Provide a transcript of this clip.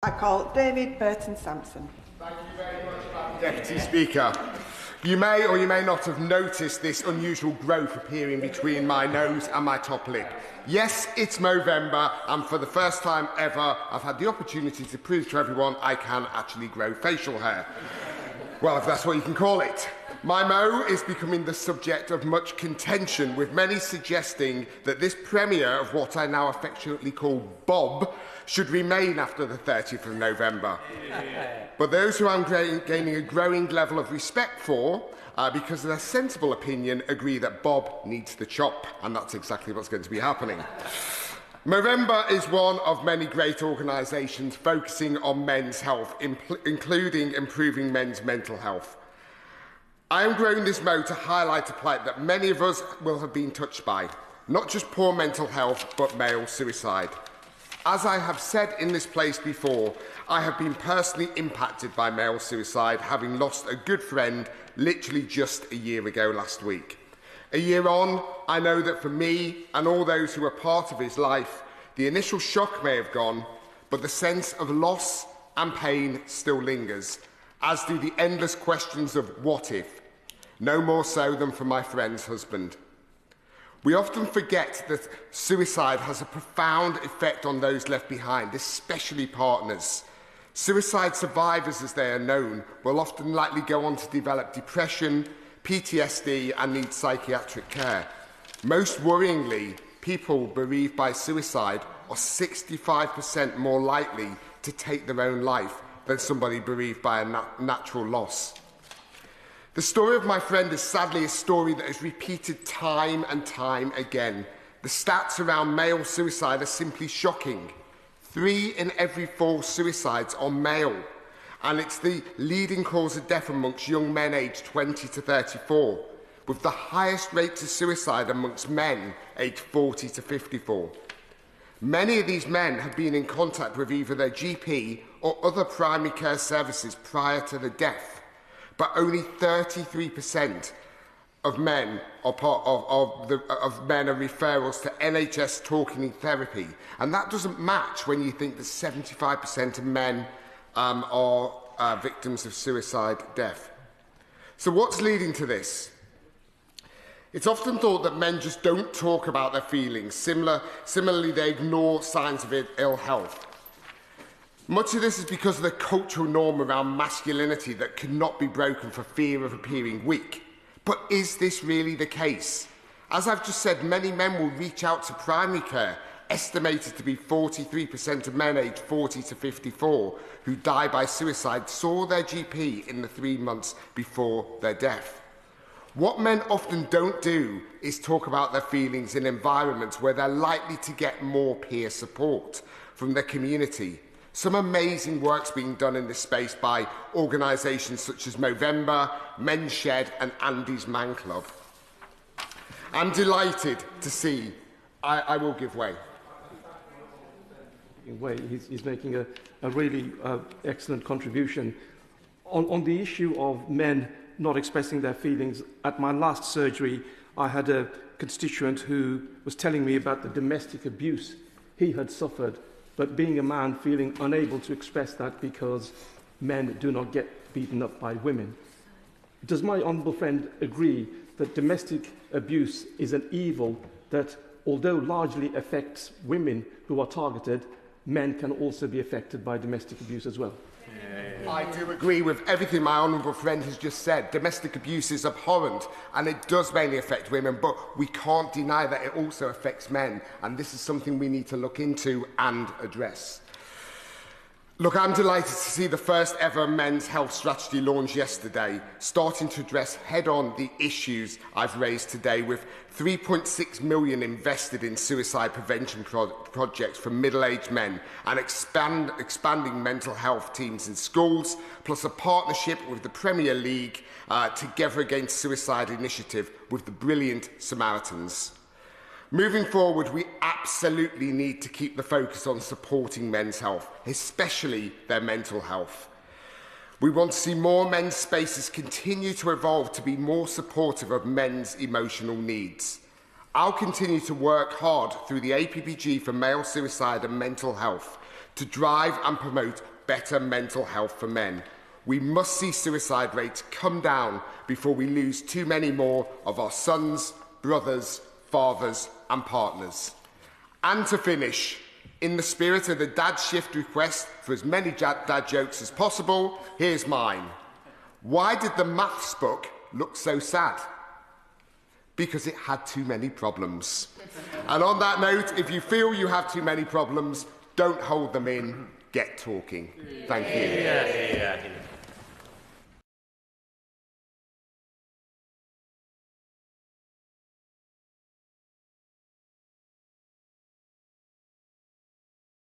I call David Burton-Sampson. Thank you very much, Madam Deputy Speaker. You may or you may not have noticed this unusual growth appearing between my nose and my top lip. Yes, it's Movember, and for the first time ever, I've had the opportunity to prove to everyone I can actually grow facial hair. Well, if that's what you can call it. My Mo is becoming the subject of much contention, with many suggesting that this premiere of what I now affectionately call Bob should remain after the 30th of November. But those who I'm gaining a growing level of respect for, because of their sensible opinion, agree that Bob needs the chop, and that's exactly what's going to be happening. Movember is one of many great organisations focusing on men's health, including improving men's mental health. I am growing this Mo to highlight a plight that many of us will have been touched by, not just poor mental health, but male suicide. As I have said in this place before, I have been personally impacted by male suicide, having lost a good friend literally just a year ago last week. A year on, I know that for me and all those who were part of his life, the initial shock may have gone, but the sense of loss and pain still lingers, as do the endless questions of what if, no more so than for my friend's husband. We often forget that suicide has a profound effect on those left behind, especially partners. Suicide survivors, as they are known, will often likely go on to develop depression, PTSD, and need psychiatric care. Most worryingly, people bereaved by suicide are 65% more likely to take their own life than somebody bereaved by a natural loss. The story of my friend is sadly a story that is repeated time and time again. The stats around male suicide are simply shocking. 3 in every 4 suicides are male, and it's the leading cause of death amongst young men aged 20 to 34, with the highest rates of suicide amongst men aged 40 to 54. Many of these men have been in contact with either their GP or other primary care services prior to the death, but only 33% of men are referrals to NHS talking therapy, and that doesn't match when you think that 75% of men are victims of suicide death. So what's leading to this? It's often thought that men just don't talk about their feelings. Similarly, they ignore signs of ill health. Much of this is because of the cultural norm around masculinity that cannot be broken for fear of appearing weak. But is this really the case? As I've just said, many men will reach out to primary care, estimated to be 43% of men aged 40 to 54 who die by suicide saw their GP in the 3 months before their death. What men often don't do is talk about their feelings in environments where they're likely to get more peer support from their community. Some amazing work's being done in this space by organisations such as Movember, Men's Shed and Andy's Man Club. I'm delighted to see I will give way. He's making a really excellent contribution. On the issue of men not expressing their feelings, at my last surgery, I had a constituent who was telling me about the domestic abuse he had suffered, but being a man, feeling unable to express that because men do not get beaten up by women. Does my honourable friend agree that domestic abuse is an evil that, although largely affects women who are targeted, men can also be affected by domestic abuse as well? I do agree with everything my honourable friend has just said. Domestic abuse is abhorrent, and it does mainly affect women, but we can't deny that it also affects men, and this is something we need to look into and address. Look, I'm delighted to see the first ever men's health strategy launch yesterday, starting to address head-on the issues I've raised today, with 3.6 million invested in suicide prevention projects for middle-aged men and expanding mental health teams in schools, plus a partnership with the Premier League Together Against Suicide initiative with the brilliant Samaritans. Moving forward, we absolutely need to keep the focus on supporting men's health, especially their mental health. We want to see more men's spaces continue to evolve to be more supportive of men's emotional needs. I'll continue to work hard through the APPG for male suicide and mental health to drive and promote better mental health for men. We must see suicide rates come down before we lose too many more of our sons, brothers, fathers and partners. And to finish, in the spirit of the dad shift request for as many dad jokes as possible, here's mine. Why did the maths book look so sad? Because it had too many problems. And on that note, if you feel you have too many problems, don't hold them in, get talking. Thank you.